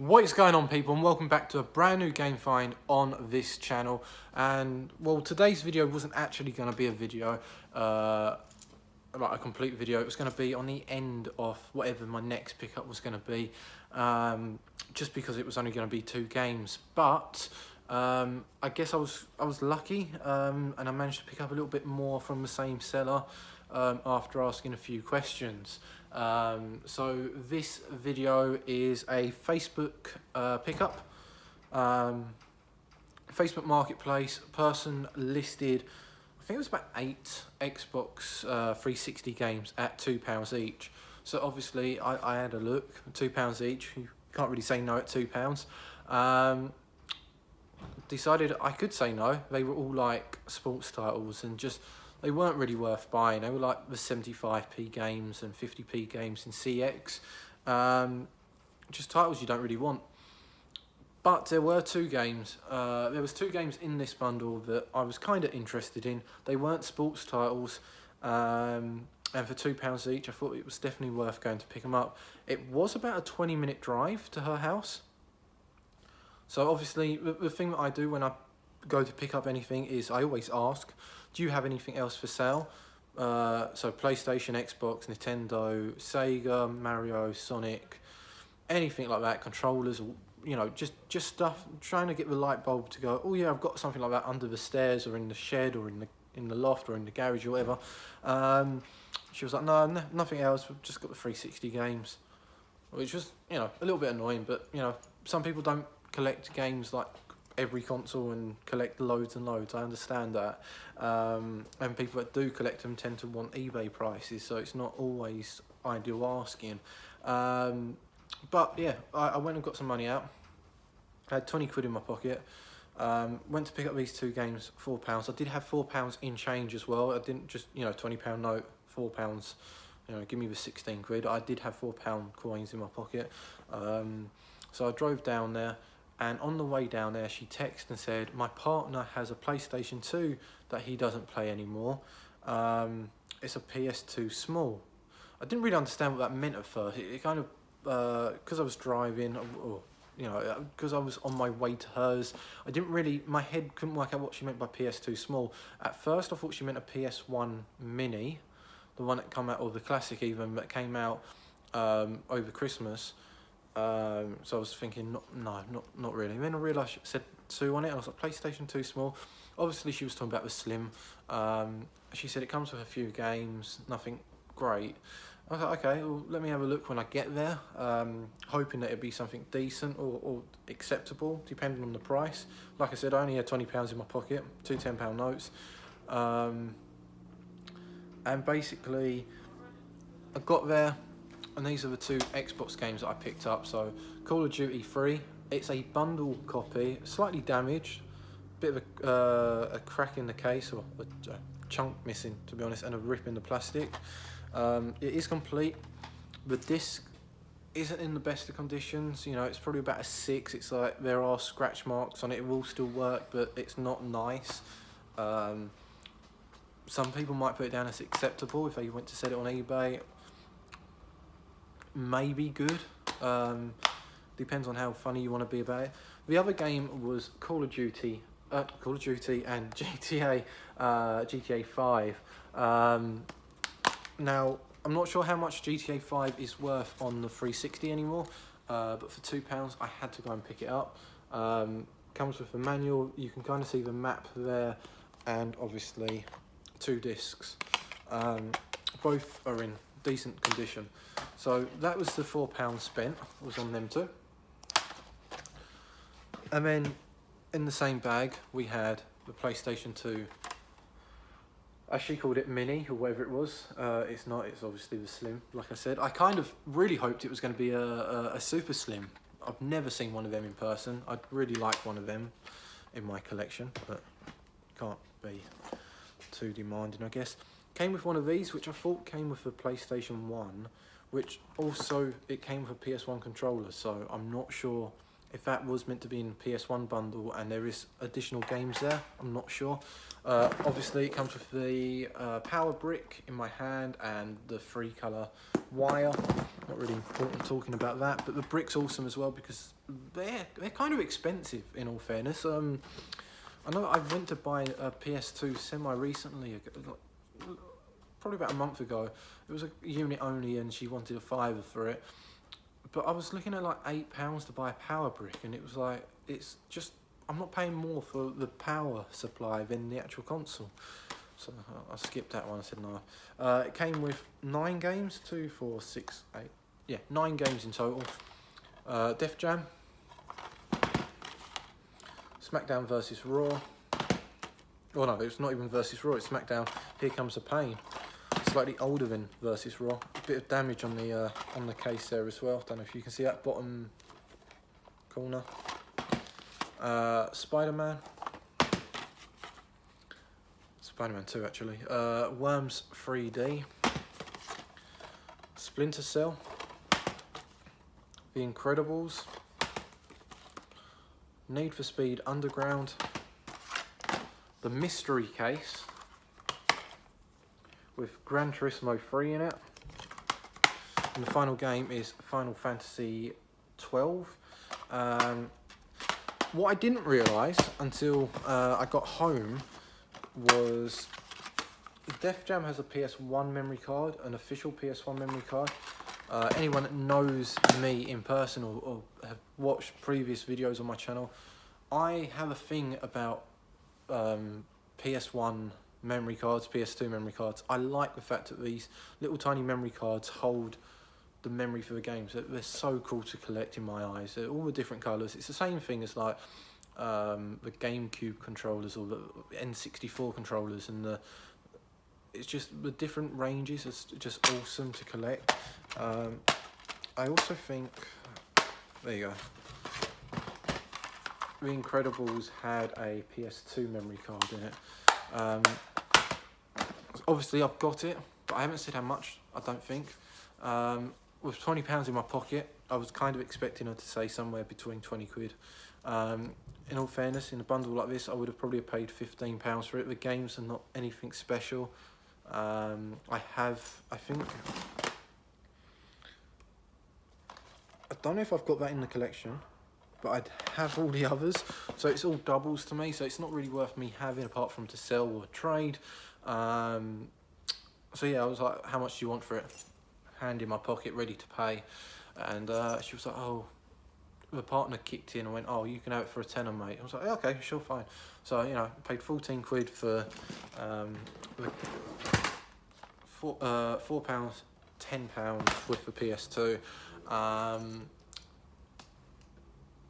What is going on, people, and welcome back to a brand new Gamefind on this channel. And well, today's video wasn't actually going to be a video, like a complete video. It was going to be on the end of whatever my next pickup was going to be, just because it was only going to be 2 games. But I guess I was lucky, and I managed to pick up a little bit more from the same seller after asking a few questions. So this video is a Facebook pickup. Facebook Marketplace, person listed, I think it was about 8 Xbox 360 games at £2 each. So obviously I had a look, £2 each, you can't really say no at £2. Decided I could say no. They were all like sports titles and just, they weren't really worth buying. They were like the 75p games and 50p games in CX. Just titles you don't really want. But there were 2 games. There was 2 games in this bundle that I was kind of interested in. They weren't sports titles. And for £2 each, I thought it was definitely worth going to pick them up. It was about a 20-minute drive to her house. So obviously, the thing that I do when I go to pick up anything is I always ask, do you have anything else for sale? So PlayStation, Xbox, Nintendo, Sega, Mario, Sonic, anything like that, controllers, you know, just stuff. I'm trying to get the light bulb to go, oh yeah, I've got something like that under the stairs or in the shed or in the loft or in the garage or whatever. She was like, no, nothing else, we've just got the 360 games, which was, you know, a little bit annoying, but you know, some people don't collect games like every console and collect loads and loads. I understand that, and people that do collect them tend to want eBay prices, so it's not always ideal asking. But yeah, I went and got some money out. I had 20 quid in my pocket. Went to pick up these 2 games, £4. I did have £4 in change as well. I didn't just, you know, £20 note, £4, you know, give me the 16 quid. I did have £4 coins in my pocket. So I drove down there. And on the way down there, she texted and said, my partner has a PlayStation 2 that he doesn't play anymore. It's a PS2 small. I didn't really understand what that meant at first. It kind of, because I was driving, or, you know, because I was on my way to hers, I didn't really, my head couldn't work out what she meant by PS2 small. At first, I thought she meant a PS1 mini, the one that came out, or the classic even, that came out over Christmas. So I was thinking, not really. And then I realised it said 2 on it, and I was like, PlayStation 2 small. Obviously, she was talking about the slim. She said it comes with a few games, nothing great. I was like, okay, well, let me have a look when I get there, hoping that it'd be something decent or acceptable, depending on the price. Like I said, I only had £20 in my pocket, 2 £10 notes. And basically, I got there, and these are the 2 Xbox games that I picked up. So Call of Duty 3, it's a bundle copy, slightly damaged, bit of a crack in the case, or a chunk missing, to be honest, and a rip in the plastic. It is complete. The disc isn't in the best of conditions, you know, it's probably about a 6. It's like there are scratch marks on it. It will still work, but it's not nice. Some people might put it down as acceptable if they went to sell it on eBay. Maybe good, depends on how funny you want to be about it. The other game was Call of Duty and GTA 5. Now, I'm not sure how much GTA 5 is worth on the 360 anymore, but for £2 I had to go and pick it up. Comes with a manual, you can kind of see the map there, and obviously 2 discs. Both are in decent condition. So that was the £4 spent, was on them 2. And then in the same bag we had the PlayStation 2. She called it mini, or whatever it was. It's not, it's obviously the slim, like I said. I kind of really hoped it was going to be a super slim. I've never seen one of them in person. I'd really like one of them in my collection, but can't be too demanding, I guess. Came with one of these, which I thought came with the PlayStation 1, which also, it came with a PS1 controller, so I'm not sure if that was meant to be in PS1 bundle and there is additional games there. I'm not sure. Obviously, it comes with the power brick in my hand and the 3-colour wire. not really important talking about that. But the brick's awesome as well because they're kind of expensive in all fairness. I know I went to buy a PS2 semi recently, probably about a month ago. It was a unit only and she wanted a £5 for it. But I was looking at like £8 to buy a power brick, and it was like, it's just, I'm not paying more for the power supply than the actual console. So I skipped that one, I said no. It came with 9 games, 2, 4, 6, 8, yeah, 9 games in total. Def Jam, SmackDown versus Raw. Oh no, it's not even versus Raw, it's SmackDown. Here Comes the Pain. Slightly older than versus Raw. A bit of damage on the case there as well. Don't know if you can see that bottom corner. Spider-Man 2 actually. Worms 3D. Splinter Cell. The Incredibles. Need for Speed Underground. The Mystery Case with Gran Turismo 3 in it. And the final game is Final Fantasy 12. What I didn't realise until I got home was Def Jam has a PS1 memory card, an official PS1 memory card. Anyone that knows me in person or have watched previous videos on my channel, I have a thing about PS1 memory cards, PS2 memory cards. I like the fact that these little tiny memory cards hold the memory for the games. They're so cool to collect in my eyes. They're all the different colours. It's the same thing as like the GameCube controllers or the N64 controllers, and it's just the different ranges. It's just awesome to collect. I also think, there you go, The Incredibles had a PS2 memory card in it. Obviously I've got it, but I haven't said how much, I don't think. With £20 in my pocket, I was kind of expecting her to say somewhere between 20 quid. In all fairness, in a bundle like this, I would have probably paid £15 for it. The games are not anything special. I don't know if I've got that in the collection, but I'd have all the others. So it's all doubles to me, so it's not really worth me having apart from to sell or trade. So yeah, I was like, how much do you want for it? Hand in my pocket, ready to pay. And she was like, oh, the partner kicked in and went, oh, you can have it for a tenner, mate. I was like, okay, sure, fine. So, you know, I paid 14 quid for £4, £10 with the PS2.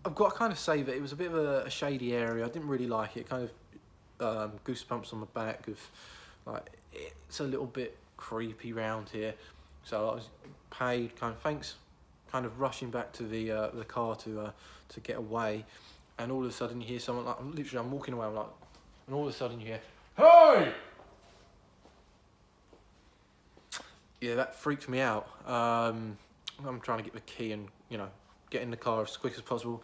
I've got to kind of say that it was a bit of a shady area. I didn't really like it. Kind of goosebumps on the back of, like, it's a little bit creepy round here. So I was paid, kind of rushing back to the car to get away, and all of a sudden you hear someone, like, I'm walking away, I'm like, and all of a sudden you hear, hey! Yeah, that freaked me out. I'm trying to get the key and, you know, get in the car as quick as possible.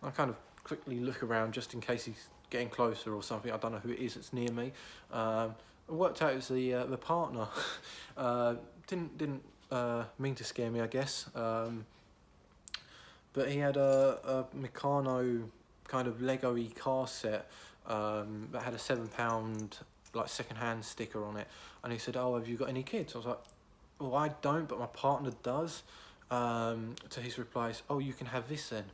I kind of quickly look around just in case he's getting closer or something. I don't know who it is that's near me. It worked out it was the partner. Didn't mean to scare me, I guess. But he had a Meccano kind of Lego-y car set that had a £7 like second-hand sticker on it, and he said, "Oh, have you got any kids?" I was like, "Well, I don't, but my partner does." To his replies, "Oh, you can have this then."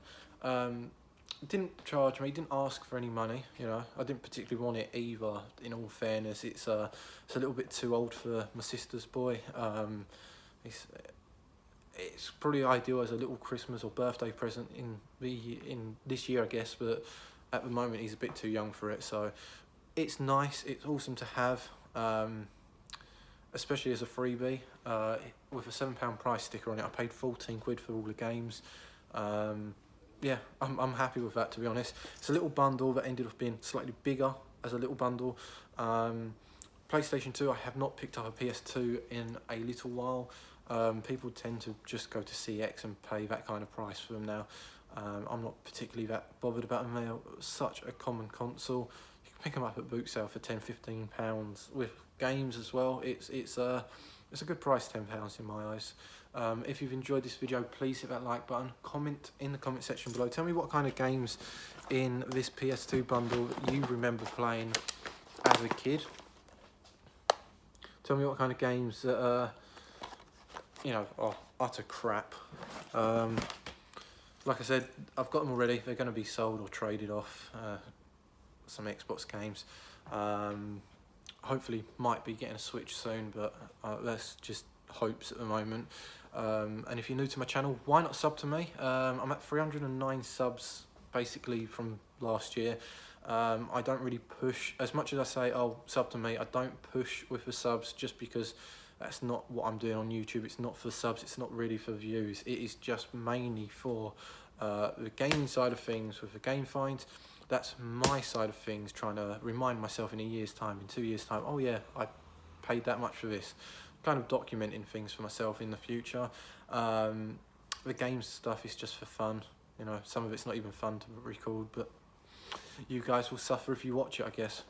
Didn't charge me, didn't ask for any money, you know. I didn't particularly want it either, in all fairness. It's a little bit too old for my sister's boy. It's probably ideal as a little Christmas or birthday present in this year, I guess, but at the moment he's a bit too young for it. So it's nice, it's awesome to have, especially as a freebie. With a £7 price sticker on it, I paid 14 quid for all the games. Yeah, I'm happy with that, to be honest. It's a little bundle that ended up being slightly bigger as a little bundle. PlayStation 2, I have not picked up a PS2 in a little while. People tend to just go to CX and pay that kind of price for them now. I'm not particularly that bothered about them. They are such a common console. You can pick them up at boot sale for £10–15 with games as well. It's a good price, £10 in my eyes. If you've enjoyed this video, please hit that like button, comment in the comment section below, tell me what kind of games in this PS2 bundle that you remember playing as a kid. Tell me what kind of games that you know, are utter crap. Like I said, I've got them already. They're going to be sold or traded off. Some Xbox games. Hopefully might be getting a Switch soon, but that's just hopes at the moment. And if you're new to my channel, why not sub to me? I'm at 309 subs basically from last year. I don't really push, as much as I say, oh, sub to me, I don't push with the subs just because that's not what I'm doing on YouTube. It's not for subs, it's not really for views. It is just mainly for the gaming side of things with the Gamefind. That's my side of things, trying to remind myself in a year's time, in 2 years' time, oh yeah, I paid that much for this. Kind of documenting things for myself in the future. The games stuff is just for fun. You know, some of it's not even fun to record, but you guys will suffer if you watch it, I guess.